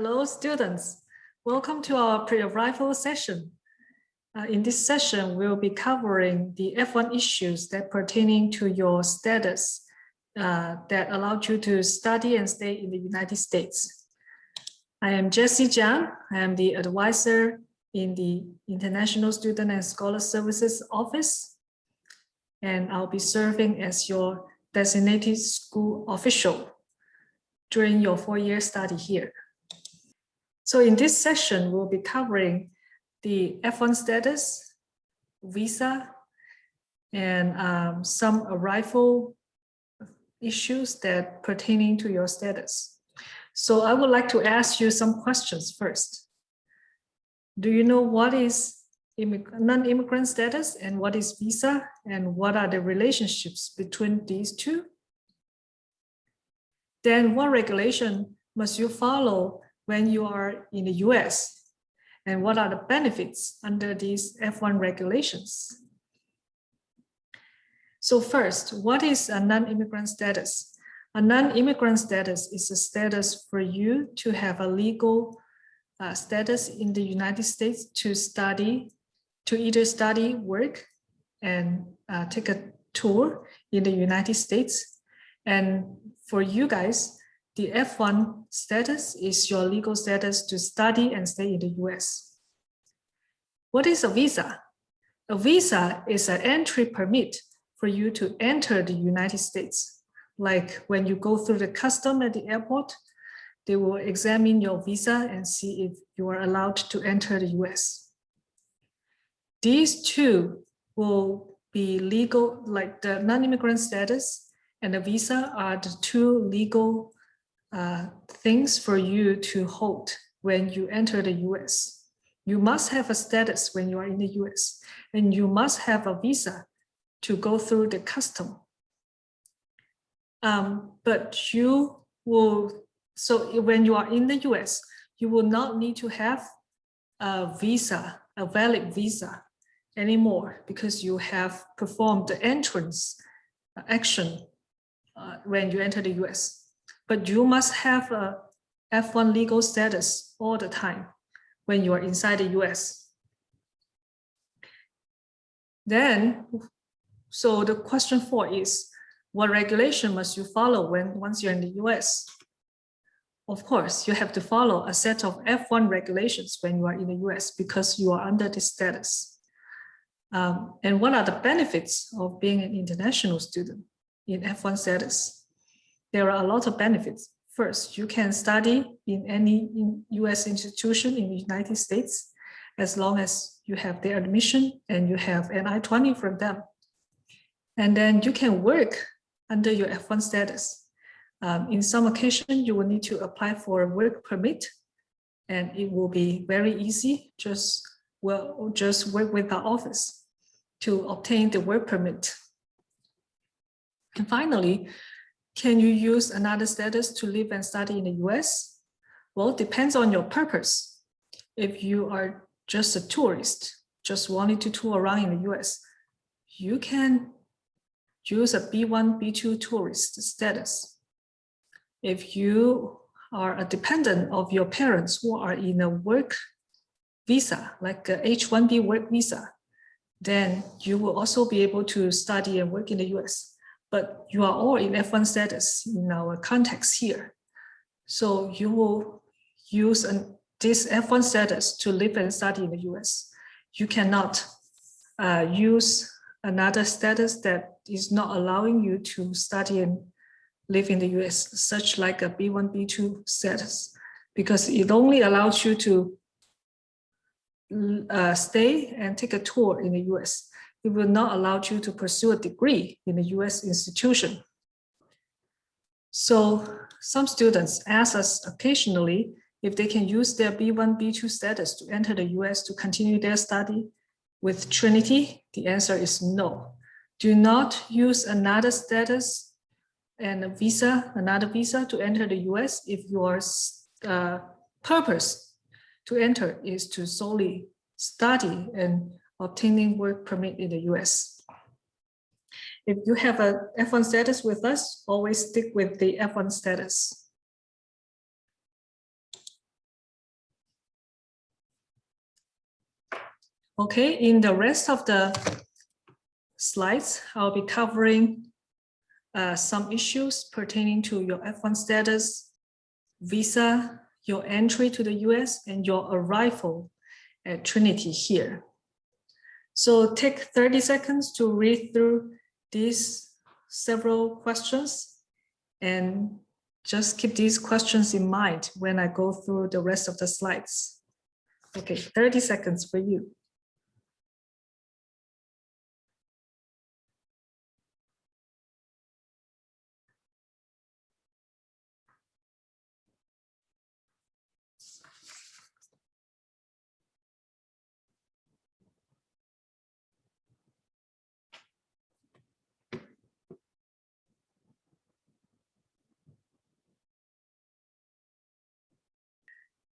Hello, students. Welcome to our pre-arrival session. In this session, we'll be covering the F1 issues that pertaining to your status that allowed you to study and stay in the United States. I am Jessie Jiang. I am the advisor in the International Student and Scholar Services Office, and I'll be serving as your designated school official during your 4-year study here. So in this session, we'll be covering the F1 status, visa, and some arrival issues that pertaining to your status. So I would like to ask you some questions first. Do you know what is non-immigrant status and what is visa, and what are the relationships between these two? Then what regulation must you follow when you are in the US, and what are the benefits under these F1 regulations? So first, what is a non-immigrant status? A non-immigrant status is a status for you to have a legal status in the United States to study, to either study, work, and take a tour in the United States. And for you guys, the F1 status is your legal status to study and stay in the US. What is a visa? A visa is an entry permit for you to enter the United States. Like when you go through the custom at the airport, they will examine your visa and see if you are allowed to enter the US. These two will be legal, like the non-immigrant status and the visa are the two legal things for you to hold when you enter the US. You must have a status when you are in the US, and you must have a visa to go through the custom. But you will, so when you are in the US, you will not need to have a visa, a valid visa anymore, because you have performed the entrance action when you enter the US. But you must have a F1 legal status all the time when you are inside the US. Then, so the question 4 is, what regulation must you follow once you're in the US? Of course, you have to follow a set of F1 regulations when you are in the US because you are under this status. And what are the benefits of being an international student in F1 status? There are a lot of benefits. First, you can study in any US institution in the United States as long as you have their admission and you have an I-20 from them. And then you can work under your F1 status. In some occasion, you will need to apply for a work permit, and it will be very easy. Just work with our office to obtain the work permit. And finally, can you use another status to live and study in the US? Well, it depends on your purpose. If you are just a tourist, just wanting to tour around in the US, you can use a B1, B2 tourist status. If you are a dependent of your parents who are in a work visa, like a H-1B work visa, then you will also be able to study and work in the US. But you are all in F1 status in our context here. So you will use this F1 status to live and study in the US. You cannot use another status that is not allowing you to study and live in the US, such like a B1, B2 status, because it only allows you to stay and take a tour in the US. It will not allow you to pursue a degree in a US institution. So some students ask us occasionally if they can use their B1, B2 status to enter the US to continue their study with Trinity. The answer is no. Do not use another status and another visa to enter the US if your purpose to enter is to solely study and obtaining work permit in the US. If you have a F1 status with us, always stick with the F1 status. Okay, in the rest of the slides, I'll be covering some issues pertaining to your F1 status, visa, your entry to the US, and your arrival at Trinity here. So take 30 seconds to read through these several questions and just keep these questions in mind when I go through the rest of the slides. Okay, 30 seconds for you.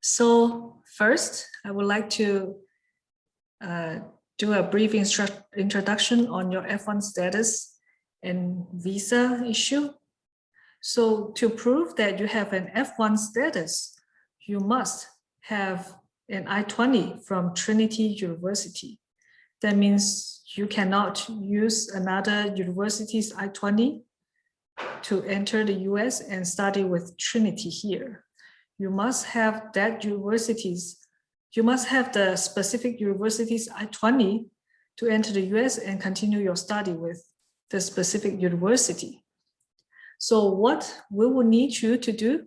So first, I would like to do a brief introduction on your F1 status and visa issue. So to prove that you have an F1 status, you must have an I-20 from Trinity University. That means you cannot use another university's I-20 to enter the US and study with Trinity here. You must have that university's, you must have the specific university's I-20 to enter the US and continue your study with the specific university. So what we will need you to do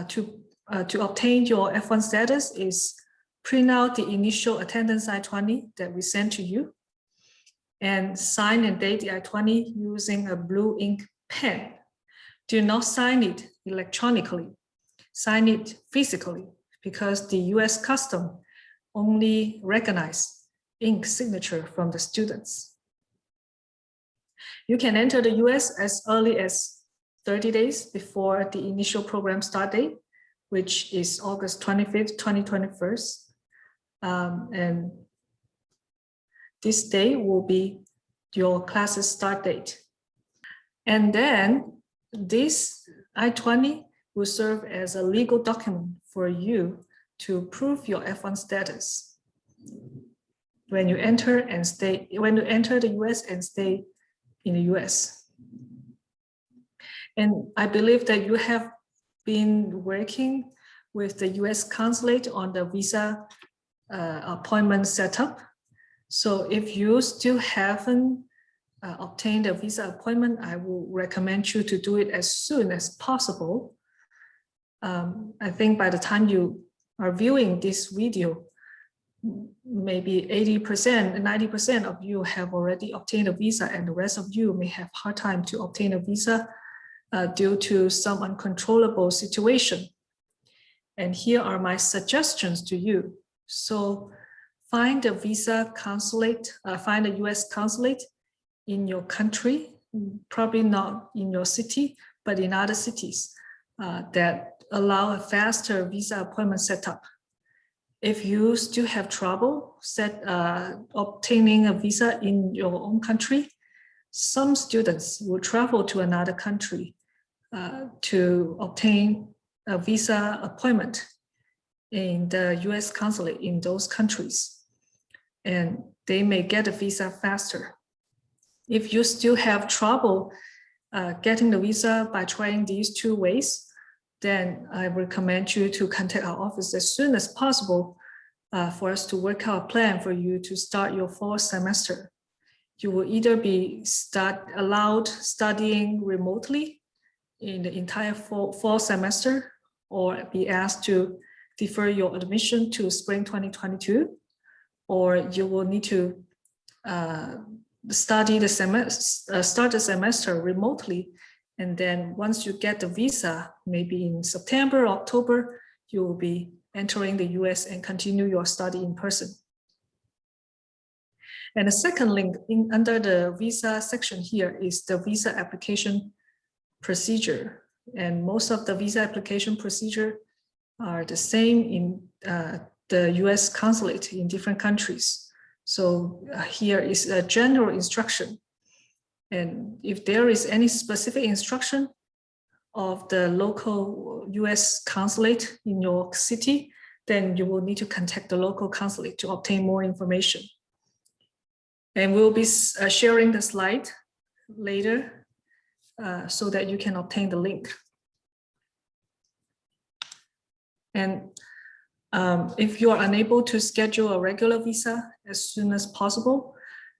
to obtain your F1 status is print out the initial attendance I-20 that we sent to you and sign and date the I-20 using a blue ink pen. Do not sign it electronically. Sign it physically because the US custom only recognize ink signature from the students. You can enter the US as early as 30 days before the initial program start date, which is August 25th, 2021. And this day will be your classes start date. And then this I-20 will serve as a legal document for you to prove your F1 status when you enter and stay, when you enter the US and stay in the US. And I believe that you have been working with the US consulate on the visa appointment setup. So if you still haven't obtained a visa appointment, I will recommend you to do it as soon as possible. I think by the time you are viewing this video, maybe 80%, 90% of you have already obtained a visa, and the rest of you may have hard time to obtain a visa due to some uncontrollable situation. And here are my suggestions to you. So find a visa consulate, find a US consulate in your country, probably not in your city, but in other cities that allow a faster visa appointment setup. If you still have trouble obtaining a visa in your own country, some students will travel to another country to obtain a visa appointment in the US consulate in those countries, and they may get a visa faster. If you still have trouble getting the visa by trying these two ways, then I recommend you to contact our office as soon as possible for us to work out a plan for you to start your fall semester. You will either be allowed studying remotely in the entire fall semester, or be asked to defer your admission to spring 2022, or you will need to start the semester remotely. And then once you get the visa, maybe in September, October, you will be entering the US and continue your study in person. And the second link under the visa section here is the visa application procedure. And most of the visa application procedure are the same in the US consulate in different countries. So here is a general instruction. And if there is any specific instruction of the local US consulate in your city, then you will need to contact the local consulate to obtain more information. And we'll be sharing the slide later so that you can obtain the link. And if you are unable to schedule a regular visa as soon as possible,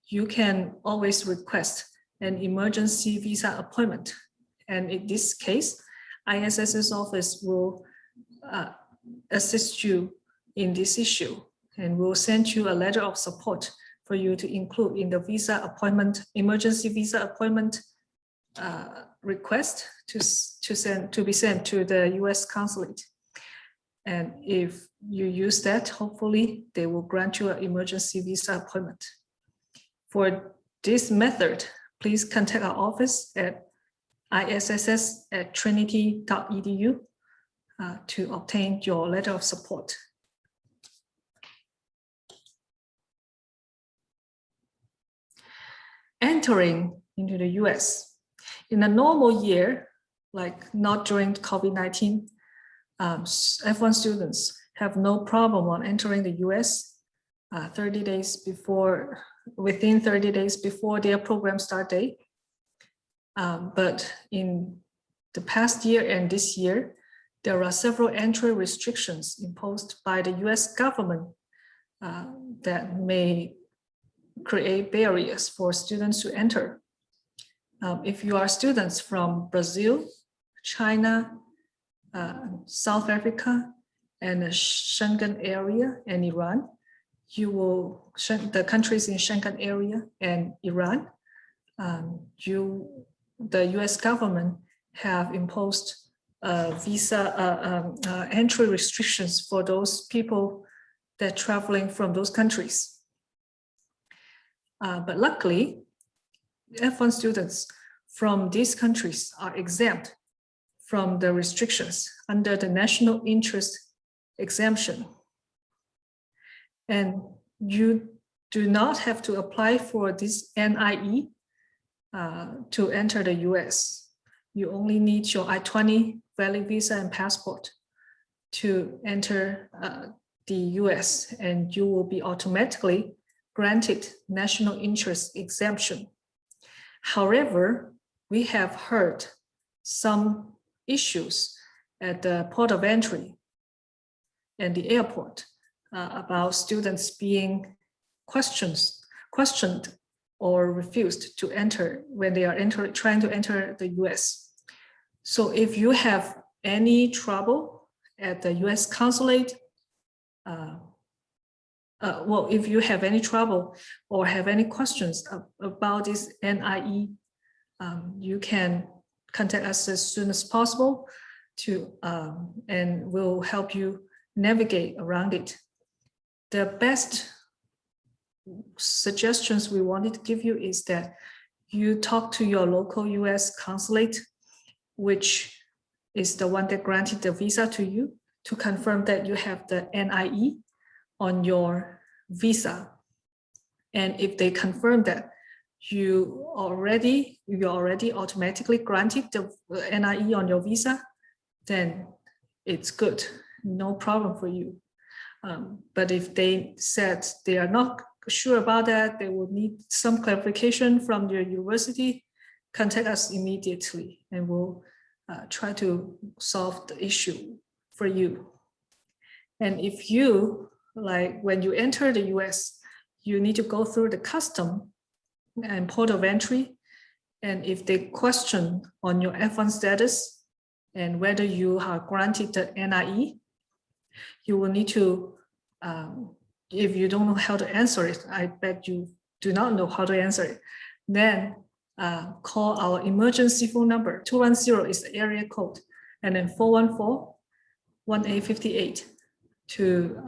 you can always request an emergency visa appointment. And in this case, ISS's office will assist you in this issue and will send you a letter of support for you to include in the visa appointment, emergency visa appointment request to be sent to the US consulate. And if you use that, hopefully they will grant you an emergency visa appointment. For this method, please contact our office at isss@trinity.edu to obtain your letter of support. Entering into the US. In a normal year, like not during COVID-19, F1 students have no problem on entering the US 30 days before, within 30 days before their program start date. But in the past year and this year, there are several entry restrictions imposed by the US government that may create barriers for students to enter. If you are students from Brazil, China, South Africa, and the Schengen area and Iran, you will, the countries in Schengen area and Iran, the US government have imposed visa entry restrictions for those people that are traveling from those countries. But luckily, F1 students from these countries are exempt from the restrictions under the national interest exemption. And you do not have to apply for this NIE to enter the US. You only need your I-20 valid visa and passport to enter the US, and you will be automatically granted national interest exemption. However, we have heard some issues at the port of entry and the airport about students being questioned or refused to enter when they are trying to enter the US. So if you have any trouble at the US consulate, well, if you have any trouble or have any questions about this NIE, you can contact us as soon as possible and we'll help you navigate around it. The best suggestions we wanted to give you is that you talk to your local US consulate, which is the one that granted the visa to you, to confirm that you have the NIE on your visa. And if they confirm that you're already automatically granted the NIE on your visa, then it's good, no problem for you. But if they said they are not sure about that, they will need some clarification from your university, contact us immediately and we'll try to solve the issue for you. And if you, like when you enter the US, you need to go through the custom and port of entry. And if they question on your F1 status and whether you are granted the NIE, you will need to, if you don't know how to answer it, I bet you do not know how to answer it, then call our emergency phone number. 210 is the area code, and then 414-1858 to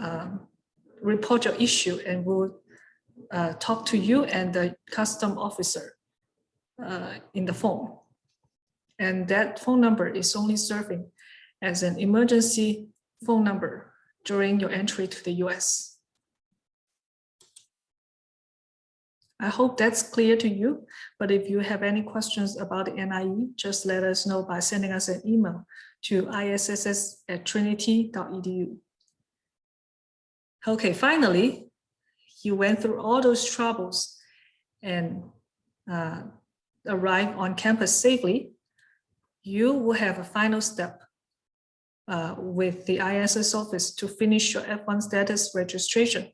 report your issue, and we'll talk to you and the custom officer in the phone. And that phone number is only serving as an emergency phone number during your entry to the US. I hope that's clear to you, but if you have any questions about the NIE, just let us know by sending us an email to isss@trinity.edu. Okay, finally, you went through all those troubles and arrive on campus safely. You will have a final step with the ISS office to finish your F1 status registration,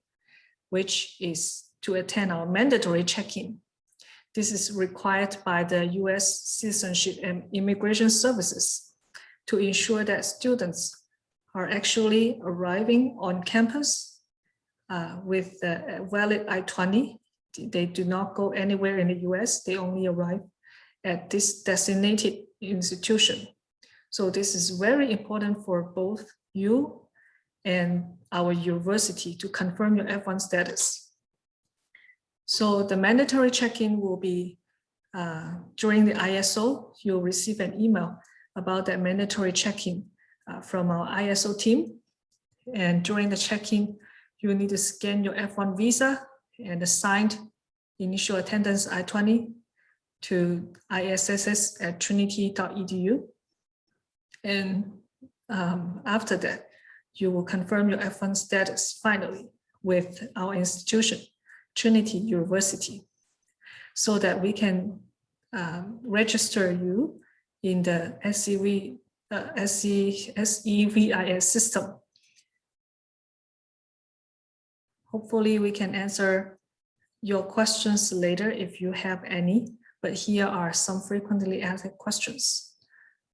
which is to attend our mandatory check-in. This is required by the US Citizenship and Immigration Services to ensure that students are actually arriving on campus with a valid I-20. They do not go anywhere in the US, they only arrive at this designated institution. So this is very important for both you and our university to confirm your F1 status. So the mandatory check-in will be during the ISO, you'll receive an email about that mandatory check-in from our ISO team. And during the check-in, you need to scan your F1 visa and the signed initial attendance I-20 to isss@trinity.edu. And after that, you will confirm your F1 status finally with our institution, Trinity University, so that we can register you in the SEVIS system. Hopefully we can answer your questions later if you have any, but here are some frequently asked questions.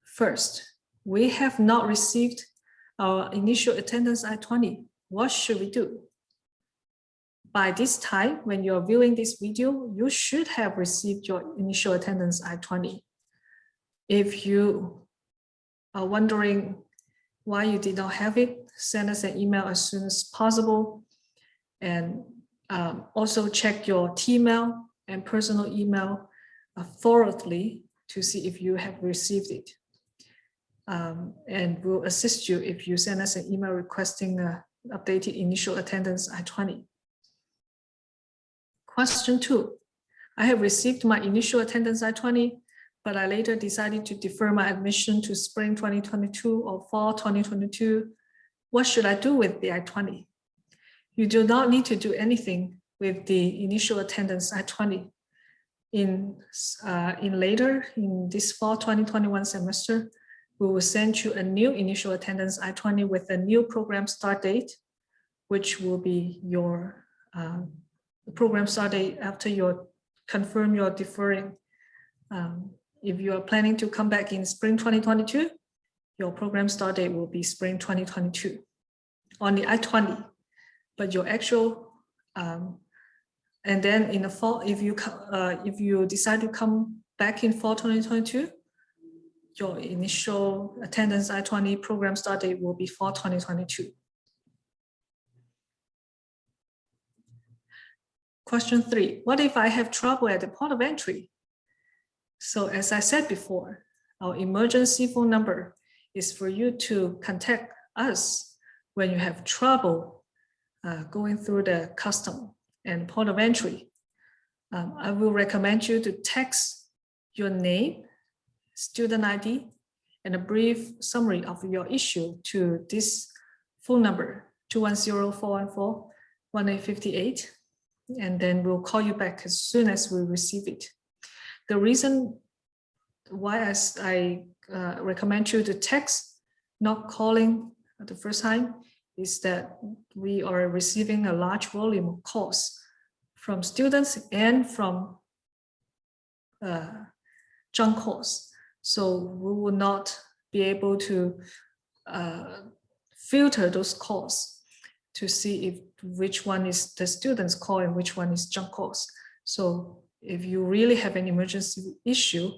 First, we have not received our initial attendance I-20. What should we do? By this time, when you're viewing this video, you should have received your initial attendance I-20. If you are wondering why you did not have it, send us an email as soon as possible. And also check your T-mail and personal email thoroughly to see if you have received it. And we'll assist you if you send us an email requesting updated initial attendance I-20. Question 2, I have received my initial attendance I-20, but I later decided to defer my admission to spring 2022 or fall 2022. What should I do with the I-20? You do not need to do anything with the initial attendance I-20. In this fall 2021 semester, we will send you a new initial attendance I-20 with a new program start date, which will be your program start date after you confirm your deferring. If you are planning to come back in spring 2022, your program start date will be spring 2022 on the I-20. But your actual, and then in the fall, if you decide to come back in fall 2022, your initial attendance I-20 program start date will be fall 2022. Question 3, what if I have trouble at the port of entry? So as I said before, our emergency phone number is for you to contact us when you have trouble going through the custom and port of entry. I will recommend you to text your name, student ID, and a brief summary of your issue to this phone number, 210-414-1858, and then we'll call you back as soon as we receive it. The reason why I recommend you to text, not calling the first time, is that we are receiving a large volume of calls from students and from junk calls. So we will not be able to filter those calls to see which one is the student's call and which one is junk calls. So if you really have an emergency issue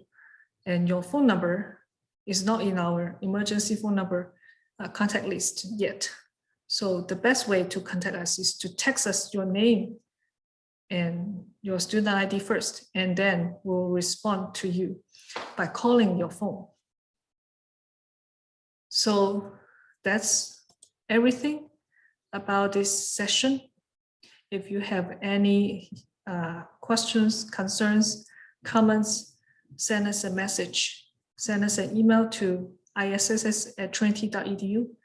and your phone number is not in our emergency phone number contact list yet, so the best way to contact us is to text us your name and your student ID first, and then we'll respond to you by calling your phone. So that's everything about this session. If you have any questions, concerns, comments, send us a message. Send us an email to isss@trinity.edu,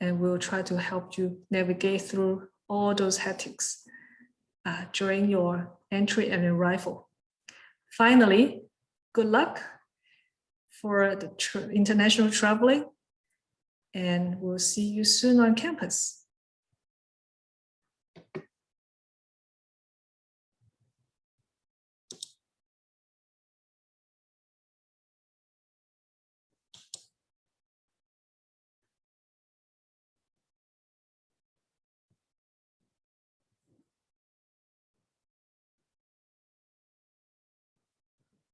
and we'll try to help you navigate through all those hectics during your entry and arrival. Finally, good luck for the international traveling, and we'll see you soon on campus.